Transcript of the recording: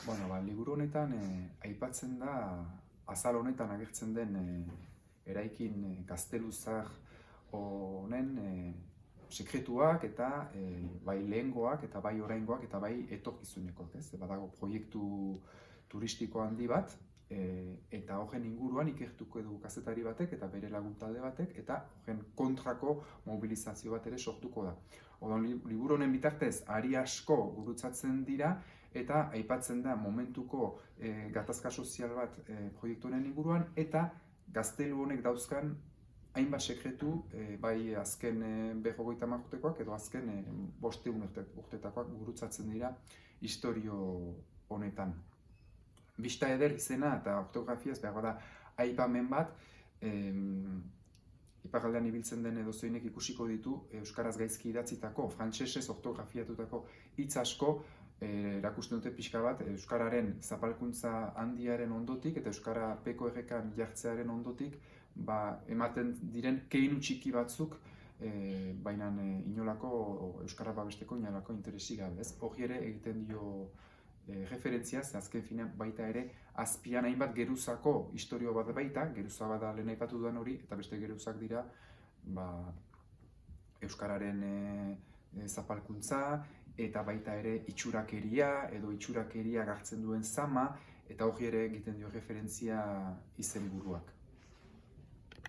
Liburu honetan aipatzen da, azal honetan agertzen den eraikin gazteluzar honen sekretuak eta bai lehengoak eta bai oraingoak eta bai etorkizunekoak, ez? Badago proiektu turistiko handi bat, eta horren inguruan ikertuko du kazetari batek eta bere lagun talde batek, eta horren kontrako mobilizazio bat ere sortuko da. Orduan, liburu honen bitartez, ari asko gurutzatzen dira, eta aipatzen da momentuko gatazka sozial bat proiektu honen inguruan, eta gaztelu honek dauzkan hainbat sekretu, bai azken 50 urtekoak edo azken 500 urtetakoak gurutzatzen dira istorio honetan. Bista eder izena eta ortografiaz behar da aipamen bat, iparraldean ibiltzen den edozoinek ikusiko ditu euskaraz gaizki idatzitako, frantsesez ortografiatutako hitz asko erakusten dute pixka bat euskararen zapalkuntza handiaren ondotik eta euskara peko errekan jartzearen ondotik ematen diren keinu txiki batzuk, baina inolako euskara babesteko inolako interesik gabe, ez? Hori ere egiten dio referentzia, azken finean baita ere azpian hainbat geruzako istorio bat baita, geruza bada lehen aipatu dudan hori, eta beste geruzak dira euskararen zapalkuntza, eta baita ere itxurakeria edo itxurakeria gartzen duen zama, eta hori ere egiten dio referentzia izenburuak.